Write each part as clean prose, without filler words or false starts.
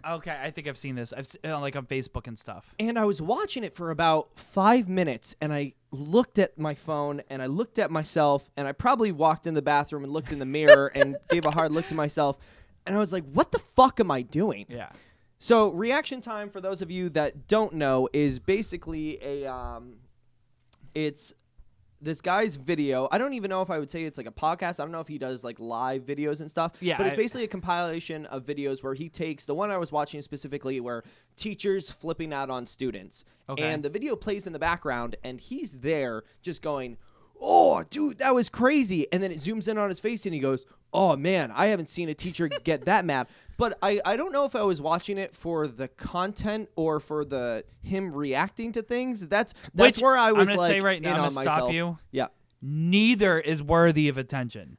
Okay, I think I've seen this. Like on Facebook and stuff. And I was watching it for about 5 minutes, and I looked at my phone, and I looked at myself, and I probably walked in the bathroom and looked in the mirror and gave a hard look to myself, and I was like, what the fuck am I doing? Yeah. So reaction time, for those of you that don't know, is basically it's this guy's video. I don't even know if I would say it's like a podcast. I don't know if he does like live videos and stuff. Yeah, but it's basically a compilation of videos where he takes the one I was watching specifically where teachers flipping out on students. Okay. And the video plays in the background and he's there just going, oh, dude, that was crazy. And then it zooms in on his face and he goes, oh, man, I haven't seen a teacher get that mad. But I don't know if I was watching it for the content or for him reacting to things. That's where I was I'm gonna like, say right now, I'm gonna stop you. Yeah. Neither is worthy of attention.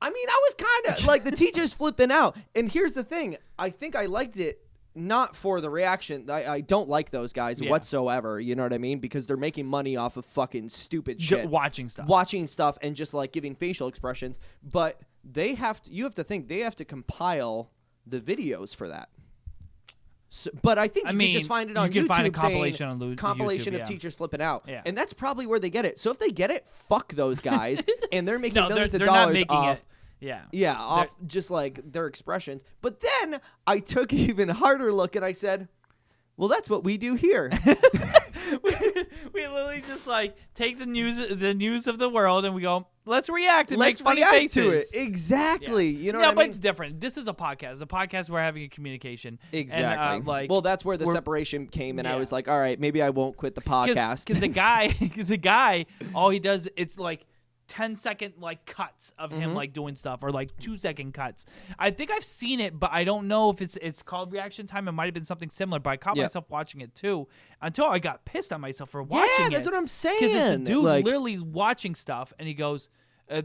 I mean, I was kind of like the teacher's flipping out. And here's the thing. I think I liked it not for the reaction. I don't like those guys whatsoever. You know what I mean? Because they're making money off of fucking stupid shit. Watching stuff. Watching stuff and just like giving facial expressions. But you have to think they have to compile the videos for that. So, but I think you can just find it on YouTube. You can find a compilation on compilation YouTube, of teachers flipping out. Yeah. And that's probably where they get it. So if they get it, fuck those guys. And they're making millions of they're dollars not making off. it. Yeah. Yeah, off just like their expressions. But then I took an even harder look and I said, well, that's what we do here. we literally just like take the news of the world and we go, let's react and let's make funny react faces to it. Exactly. Yeah. You know what I mean? But it's different. This is a podcast. A podcast we're having a communication. Exactly. And, well, that's where the separation came, and I was like, all right, maybe I won't quit the podcast. Because the guy, all he does, it's like 10-second like cuts of him like doing stuff, or like 2-second cuts. I think I've seen it, but I don't know if it's called reaction time. It might have been something similar, but I caught myself watching it too until I got pissed at myself for watching it. Yeah, that's what I'm saying. Because it's a dude literally watching stuff, and he goes,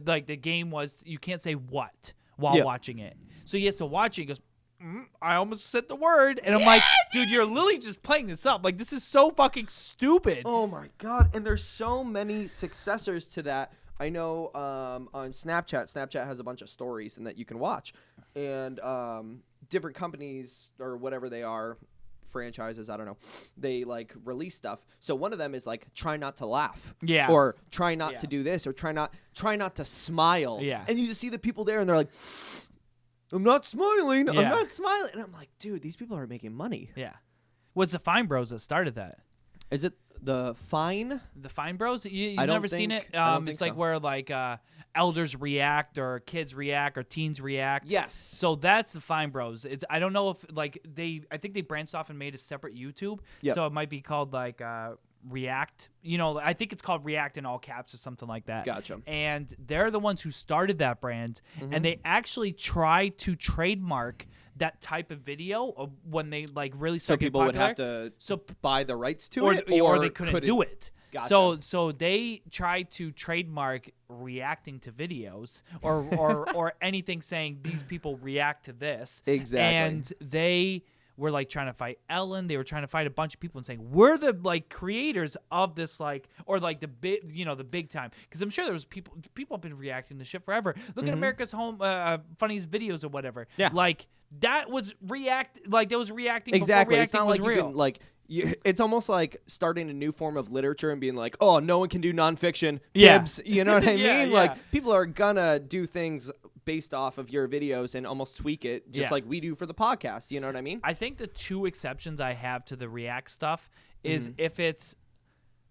like the game was, you can't say what while watching it. So he has to watch it. He goes, I almost said the word. And I'm like, dude, you're literally just playing this up. Like, this is so fucking stupid. Oh, my God. And there's so many successors to that. I know on Snapchat has a bunch of stories and that you can watch. And different companies or whatever they are, franchises, I don't know, they like release stuff. So one of them is like, try not to laugh. Yeah. Or try not to do this, or try not to smile. Yeah. And you just see the people there and they're like, I'm not smiling. I'm not smiling. And I'm like, dude, these people are making money. Yeah. What's the Fine Bros that started that? Is it the Fine? The Fine Bros? You've I don't never seen it? think- I don't It's think like so. where like elders react, or kids react, or teens react. Yes. So that's the Fine Bros. I don't know if like I think they branched off and made a separate YouTube. Yep. So it might be called like React. You know, I think it's called React in all caps or something like that. Gotcha. And they're the ones who started that brand, and they actually tried to trademark that type of video when they like really So started people getting would popular. have to buy the rights to or, it, or they couldn't do it. Gotcha. So they tried to trademark reacting to videos or anything saying these people react to this. Exactly. And they were like trying to fight Ellen. They were trying to fight a bunch of people and saying, we're the like creators of this, like, or like the big, the big time. Because I'm sure there was people have been reacting to shit forever. Look at America's Home Funniest Videos or whatever. Yeah. Like that was reacting Exactly. before It's not reacting was like you real. can like. It's almost like starting a new form of literature and being like, oh, no one can do nonfiction. Yeah. Tips. You know what I Yeah, mean? yeah. Like people are gonna do things based off of your videos and almost tweak it just like we do for the podcast. You know what I mean? I think the two exceptions I have to the React stuff is if it's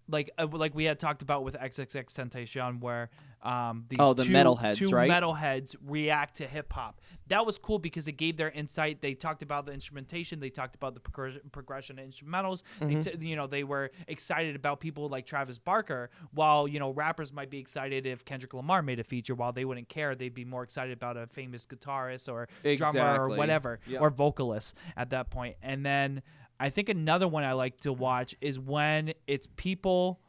like we had talked about with XXXTentacion, where these the metalheads, two right? metalheads react to hip hop. That was cool because it gave their insight. They talked about the instrumentation. They talked about the progression of instrumentals. They were excited about people like Travis Barker, while rappers might be excited if Kendrick Lamar made a feature. While they wouldn't care, they'd be more excited about a famous guitarist or drummer or Exactly. whatever, Yep. or vocalist at that point. And then I think another one I like to watch is when it's people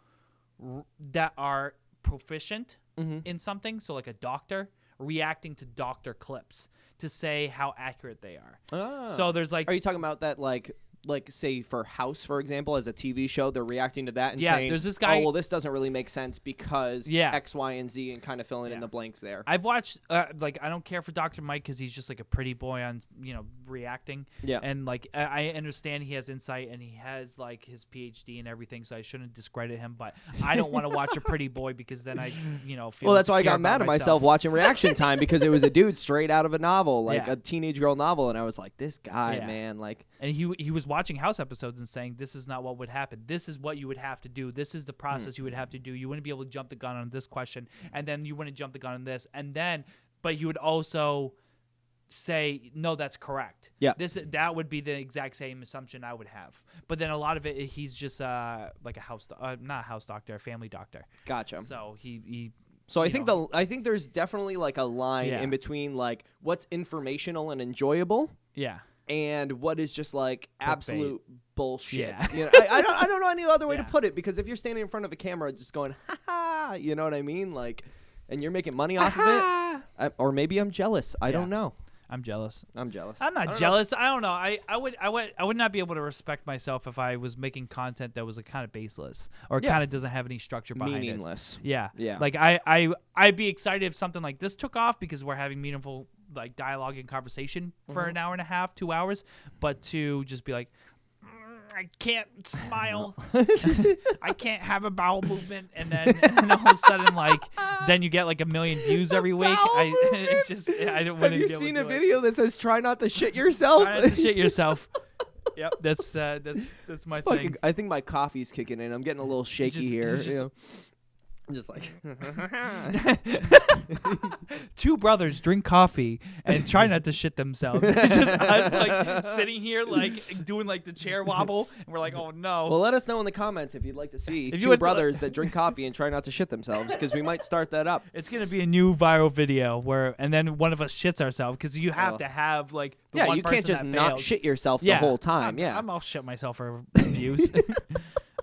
that are proficient in something, so like a doctor reacting to doctor clips to say how accurate they are. Ah. So there's like, Are you talking about that like like say for House, for example, as a TV show, they're reacting to that and Yeah, saying, there's this guy- oh, well, this doesn't really make sense because X, Y, and Z, and kind of filling in the blanks there. I've watched like I don't care for Dr. Mike because he's just like a pretty boy on reacting. Yeah. And like I understand he has insight and he has like his PhD and everything, so I shouldn't discredit him. But I don't want to watch a pretty boy because then I feel. Well, that's why I got insecure mad about at myself watching Reaction Time because it was a dude straight out of a novel, like a teenage girl novel, and I was like, this guy, man, like. And he was watching House episodes and saying, this is not what would happen. This is what you would have to do. This is the process you would have to do. You wouldn't be able to jump the gun on this question, and then you wouldn't jump the gun on this, and then, but you would also say, no, that's correct. Yeah. That would be the exact same assumption I would have. But then a lot of it, he's just like not a house doctor, a family doctor. Gotcha. So he So I think there's definitely like a line in between like what's informational and enjoyable. Yeah. And what is just like absolute bullshit. Yeah. I don't know any other way to put it, because if you're standing in front of a camera just going, ha ha, you know what I mean? Like, and you're making money off of it. Or maybe I'm jealous. I don't know. I'm jealous. I'm jealous. I'm not jealous. I don't know. I would not be able to respect myself if I was making content that was kind of baseless or kind of doesn't have any structure behind Meaningless. it. Yeah. Yeah. Like I'd be excited if something like this took off because we're having meaningful like dialogue and conversation for an hour and a half, 2 hours, but to just be like, I can't smile. I can't have a bowel movement, and then all of a sudden, like, then you get like 1 million views every week. It's just I don't. Have you seen a video that says "Try not to shit yourself"? Try not to shit yourself. Yep, that's my thing. I think my coffee's kicking in. I'm getting a little shaky here. just- you know? I'm just like, Two brothers drink coffee and try not to shit themselves. It's just us like sitting here like doing like the chair wobble, and we're like, oh no. well, let us know in the comments if you'd like to see If you two would- brothers that drink coffee and try not to shit themselves, because we might start that up. It's gonna be a new viral video and then one of us shits ourselves because you have to have like the one you person can't just that not failed. shit yourself the whole time. I'll shit myself for views.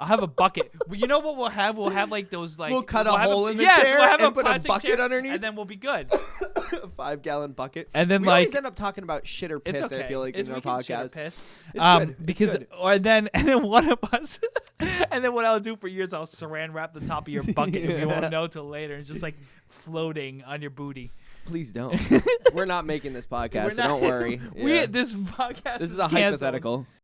I'll have a bucket. You know what we'll have? We'll have like those like We'll cut a have hole in the yes, chair we'll have and put a plastic bucket chair, underneath. and then we'll be good. A 5-gallon bucket. And then we like always end up talking about shit or piss. it's okay. I feel like in we our can shit or podcast. piss. It's good. It's Because good. and then one of us, and then what I'll do for years, I'll saran wrap the top of your bucket, and you won't know till later. It's just like floating on your booty. Please don't. We're not making this podcast, We're so not- don't worry. We Yeah. this podcast. This is canceled. a hypothetical.